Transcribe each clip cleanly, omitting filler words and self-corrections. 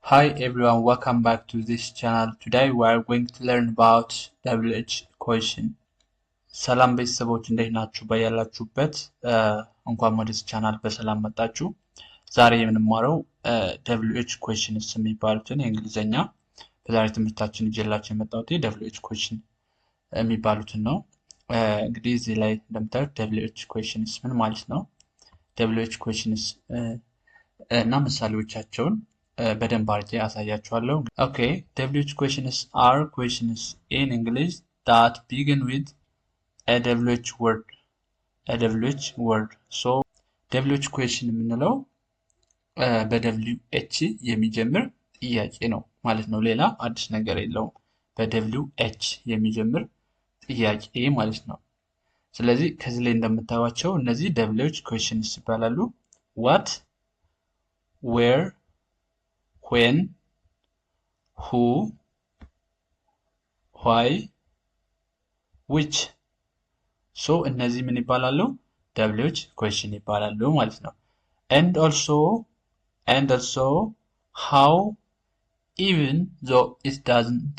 Hi everyone, welcome back to this channel. Today we are going to learn about WH question. ሰላም ቤተሰቦች እንዴት ናችሁ? በያላችሁበት እንኳን ወደዚህ ቻናል በሰላም መጣችሁ። ዛሬ የምንማረው WH questions የሚባሉትን የእንግሊዘኛ በዛሬ ትምህርታችን ይዤላችሁ የመጣሁት WH question የሚባሉትን ነው። እንግዲህ እዚህ ላይ እንደምታዩት WH questions ምን ማለት ነው? WH questions እና ምሳሌዎቻቸውን በደንብ አድርጌ አሳያችኋለሁ። Okay, WH questions are questions in English that begin with a WH word. A WH word. So WH question የምንለው በWH የሚጀምር ጥያቄ ነው ማለት ነው። ሌላ አዲስ ነገር የለውም። በWH የሚጀምር ጥያቄ ማለት ነው። ስለዚህ ከዚህ ላይ እንደምታዩቸው እነዚህ WH questions ይባላሉ። What, where, when, who, why, which. So እነዚህ ምን ይባላሉ? WH question ይባላሉ ማለት ነው። And also how, even though it doesn't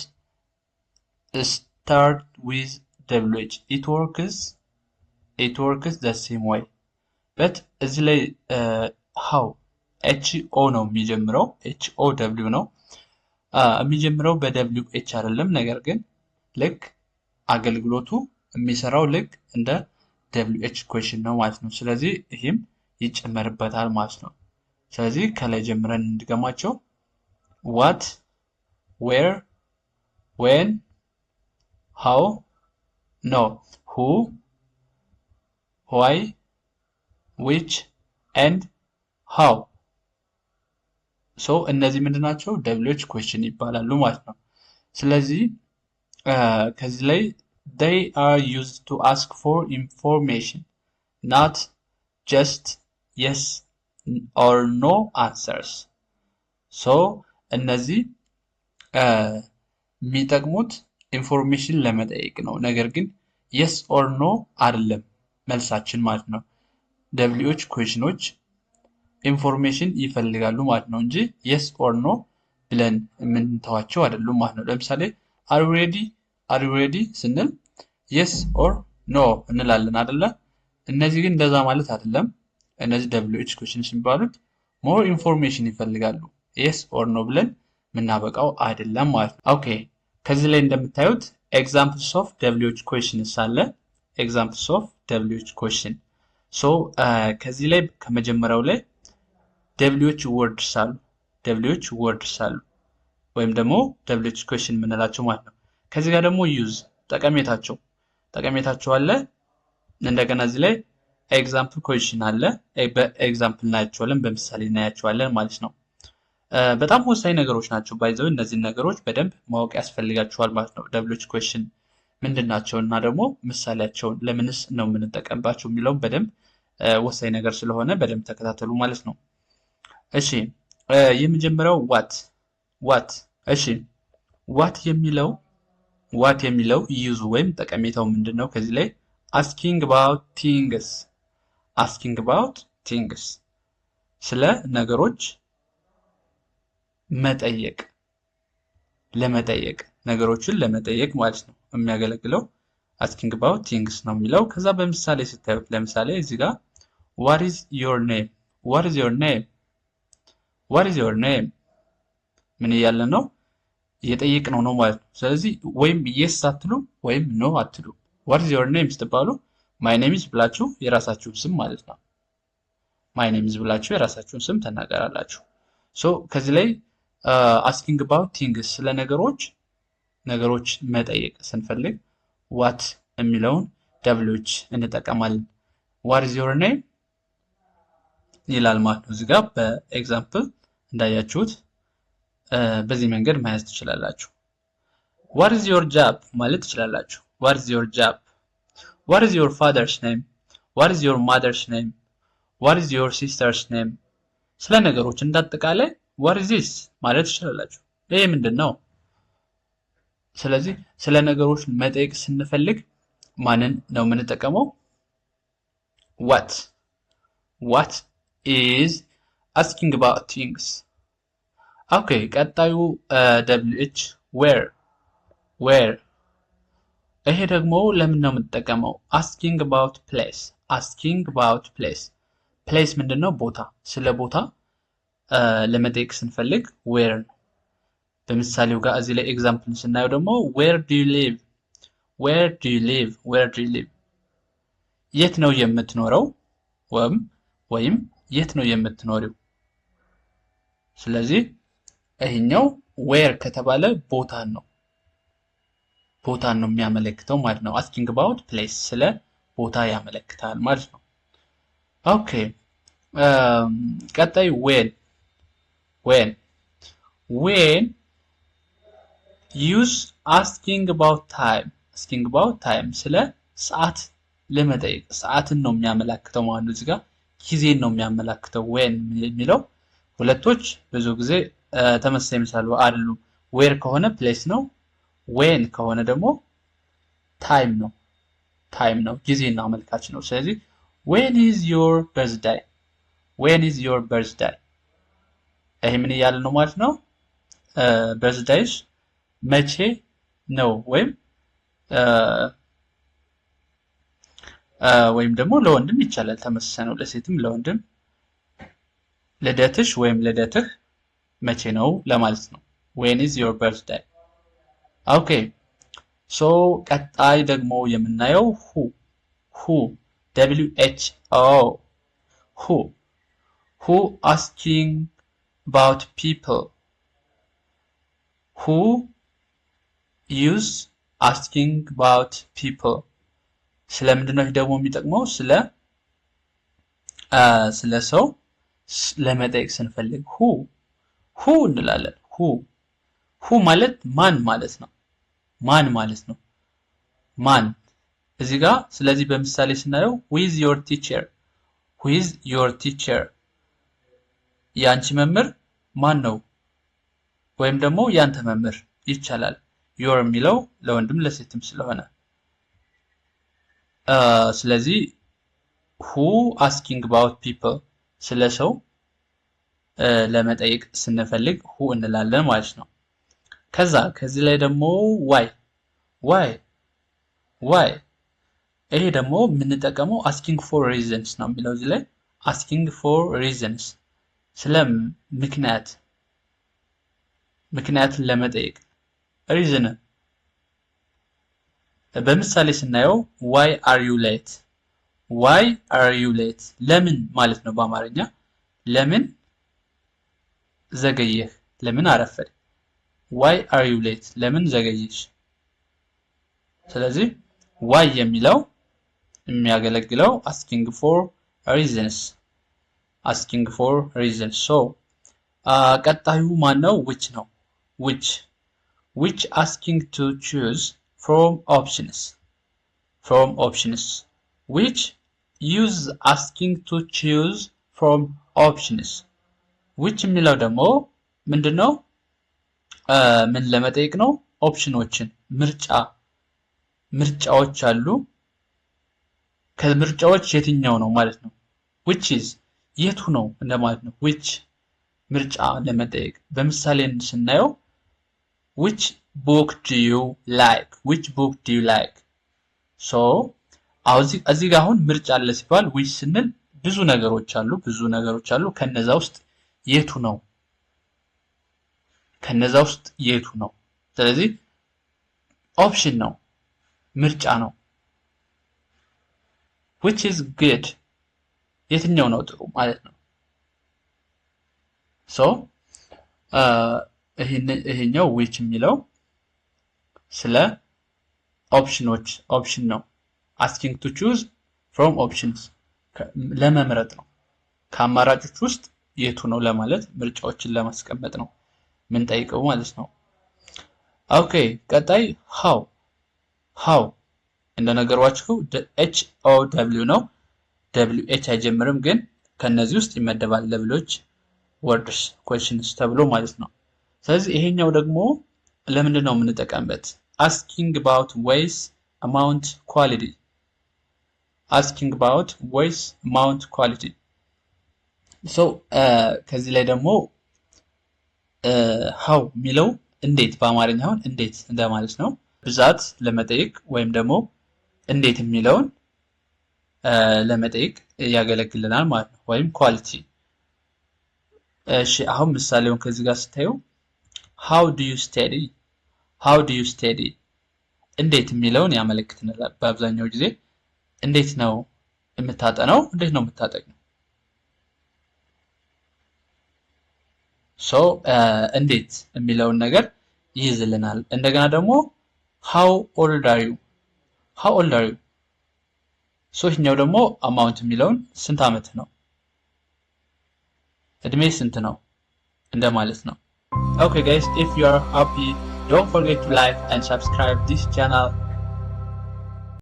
start with WH, it works the same way. But እዚህ ላይ how HO ነው የሚጀምረው። HOW ነው የሚጀምረው በWH አይደለም። ነገር ግን ልክ አገልግሎቱ የሚሰራው ልክ እንደ WH question ነው ማለት ነው። ስለዚህ ይህም ይጨመርበታል ማለት ነው። ስለዚህ ከላይ ጀምረን እንድገማቸው what, where, when, how, no, who, why, which, and how. ሶ እነዚህ ምንድናቸው? WH question ይባላሉ ማለት ነው። ስለዚህ ከዚህ ላይ they are used to ask for information, not just yes or no answers. ሶ እነዚህ የሚጠቅሙት ኢንፎርሜሽን ለመጠየቅ ነው። ነገር ግን yes or no አይደለም መልሳችን ማለት ነው። WH questionዎች ኢንፎርሜሽን ይፈልጋሉ ማለት ነው እንጂ yes or no ብለን የምንተዋቸው አይደሉም ማለት ነው። ለምሳሌ are you ready ስንል yes or no እንላለን አይደለ? እነዚህ ግን እንደዛ ማለት አይደለም። እነዚህ WH questions የሚባሉት more information ይፈልጋሉ። yes or no ብለን የምናበቃው አይደለም ማለት ነው። ኦኬ፣ ከዚህ ላይ እንደምታዩት examples of WH questions አለ። examples of WH question ሶ ከዚህ ላይ ከመጀመሪያው ላይ WH words አሉ ወይም ደግሞ WH question የምንላቸው ማለት ነው። ከዚህ ጋር ደግሞ use ጠቀሜታቸው አለ። እንደገና እዚህ ላይ ኤግዛምፕል question አለ። በኤግዛምፕል እናያቸዋለን፣ በምሳሌ እናያቸዋለን ማለት ነው። በጣም ወሳኝ ነገሮች ናቸው። ባይዘው እነዚህ ነገሮች በደንብ ማወቅ ያስፈልጋቸዋል ማለት ነው። WH question ምንድናቸው እና ደግሞ ምሳሌያቸውን ለምንስ ነው የምንጠቀምባቸው የሚለውን በደንብ ወሳኝ ነገር ስለሆነ በደንብ ተከታተሉ ማለት ነው። እሺ የመጀመሪያው what እሺ what የሚለው ዩዝ ወይም ጠቀሜታው ምንድነው? ከዚህ ላይ asking about things ስለ ነገሮች ነገሮችን ለመጠየቅ ማለት ነው የሚያገለግለው asking about things ነው የሚለው። ከዛ በምሳሌ ስታዩት ለምሳሌ እዚህ ጋር what is your name ምን እያለ ነው? እየጠየቅነው ነው ማለት ነው። ስለዚህ ወይም yes አትሉ ወይም no አትሉ። what is your name ስትባሉ my name is ብላችሁ የራሳችሁን ስም ማለት ነው። my name is ብላችሁ የራሳችሁን ስም ተናገራላችሁ። ሶ ከዚህ ላይ asking about things ስለ ነገሮች መጠየቅ ስንፈልግ what የሚለውን WH እንጠቀማለን። what is your name ይላል ማለት ነው። እዚህ ጋር በኤግዛምፕል እንዳያችሁት በዚህ መንገድ መያዝ ትችላላችሁ። what is your job ማለት ትችላላችሁ። what is your job? what is your father's name? what is your mother's name? what is your sister's name? ስለ ነገሮች እንዳጠቃላይ what is this ማለት ትችላላችሁ። ይሄ ምንድነው? ስለዚህ ስለ ነገሮች መጠየቅ ስንፈልግ ማንን ነው የምንጠቀመው? what is asking about things. ኦኬ ቀጣዩ WH ዌር ይሄ ደግሞ ለምን ነው የምንጠቀመው? አስኪንግ አባውት ፕሌስ ፕሌስ ምንድን ነው? ቦታ። ስለ ቦታ ለመጠየቅ ስንፈልግ ዌር ነው። በምሳሌው ጋር እዚህ ላይ ኤግዛምፕል ስናየው ደግሞ ዌር ዱ ዩ ሊቭ የት ነው የምትኖረው? ወይም የት ነው የምትኖሪው? ስለዚህ ይሄኛው ዌር ከተባለ ቦታን ነው የሚያመለክተው ማለት ነው። አስኪንግ አባውት ፕሌስ ስለ ቦታ ያመለክታል ማለት ነው። ኦኬ ቀጣይ ዌን ዩዝ አስኪንግ አባውት ታይም ስለ ሰዓት ለመጠየቅ ሰዓትን ነው የሚያመላክተው ማለት ነው። እዚህ ጋር ጊዜን ነው የሚያመላክተው ዌን የሚለው ሁለቶች ብዙ ጊዜ ተመሳሳይ ይመስላሉ አይደሉም። ዌር ከሆነ ፕሌስ ነው፣ ዌን ከሆነ ደግሞ ታይም ነው ጊዜና አመልካች ነው። ስለዚህ ዌን ኢዝ ዮር በርዝዳይ ይሄ ምን እያለ ነው ማለት ነው? በርዝዳይሽ መቼ ነው? ወይም ደግሞ ለወንድም ይቻላል፣ ተመሳሳይ ነው። ለሴትም ለወንድም ልደትሽ ወይም ልደትህ መቼ ነው ለማለት ነው። ዌን ኢዝ ዮር በርዝዳይ። ኦኬ ሶ ቀጣይ ደግሞ የምናየው ሁ WHO asking about people who use asking about people ስለምንድን ነው ደግሞ የሚጠቅመው? ስለ ሰው ለመጠየቅ ስንፈልግ ሁ እንላለን። ሁ ማለት ማን ማለት ነው። ማን እዚህ ጋር ስለዚህ በምሳሌ ስናየው with your teacher ያንቺ መምህር ማን ነው? ወይም ደግሞ ያንተ መምህር ይቻላል። your የሚለው ለወንድም ለሴትም ስለሆነ ስለዚህ who asking about people ስለ ሰው ለመጠየቅ ስንፈልግ ሁ እንላለን ማለት ነው። ከዚህ ላይ ደግሞ ዋይ ይሄ ደግሞ የምንጠቀመው asking for reasons ነው የሚለው እዚህ ላይ asking for reasons ስለ ምክንያትን ለመጠየቅ reason በምሳሌ ስናየው why are you late ለምን ማለት ነው በአማርኛ ለምን ዘገየህ ለምን አረፈድ why are you late ለምን ዘገየሽ ስለዚህ why የሚለው የሚያገለግለው asking for reasons so ቀጣዩ ማን ነው which asking to choose from options which use asking to choose from options which የሚለው ደግሞ ምንድነው ምን ለመጠየቅ ነው ኦፕሽኖችን ምርጫዎች አሉ ከምርጫዎች የትኛው ነው ማለት ነው which is የቱ ነው እንደማለት ነው which ምርጫ ለመጠየቅ በምሳሌ ስናየው which book do you like so እዚህ ጋር አሁን ምርጫ አለ ሲባል which ስንል ብዙ ነገሮች አሉ ከነዛ ውስጥ የቱ ነው ስለዚህ ኦፕሽን ነው ምርጫ ነው which is good የትኛው ነው ጥሩ ማለት ነው so ይሄኛው which የሚለው ስለ ኦፕሽን ነው asking to choose from options ለመምረጥ ነው ከአማራጮች ውስጥ የቱ ነው ለማለት ምርጫዎችን ለማስቀመጥ ነው ምን ጠይቀው ማለት ነው ኦኬ ቀጣይ how እንደነገርኳችሁ HOW ነው WH አይጀምርም ግን ከነዚህ ውስጥ ይመደባል ለብሎች words questions ተብሎ ማለት ነው ስለዚህ ይሄኛው ደግሞ ለምንድን ነው የምንጠቀምበት asking about ways amount quality so ከዚህ ላይ ደግሞ ሃው የሚለው እንዴት በአማርኛ አሁን እንዴት እንደማለት ነው። ብዛት ለመጠየቅ ወይም ደግሞ እንዴት የሚለውን ለመጠየቅ ያገለግልናል ማለት ነው። ወይም ኳሊቲ። እሺ አሁን ምሳሌውን ከዚህ ጋር ስታዩ ሃው ዱ ዩ ስቴዲ፣ ሃው ዱ ዩ ስቴዲ እንዴት የሚለውን ያመለክትናል። በአብዛኛው ጊዜ እንዴት ነው የምታጠነው፣ እንዴት ነው የምታጠቅነው። ሶ እንዴት የሚለውን ነገር ይይዝልናል። እንደገና ደግሞ ሃው ኦልድ አር ዩ፣ ሃው ኦልድ አር ዩ። ሶስተኛው ደግሞ አማውንት የሚለውን ስንት ዓመት ነው፣ እድሜ ስንት ነው እንደማለት ነው። Okay guys, if you are happy, don't forget to like and subscribe this channel.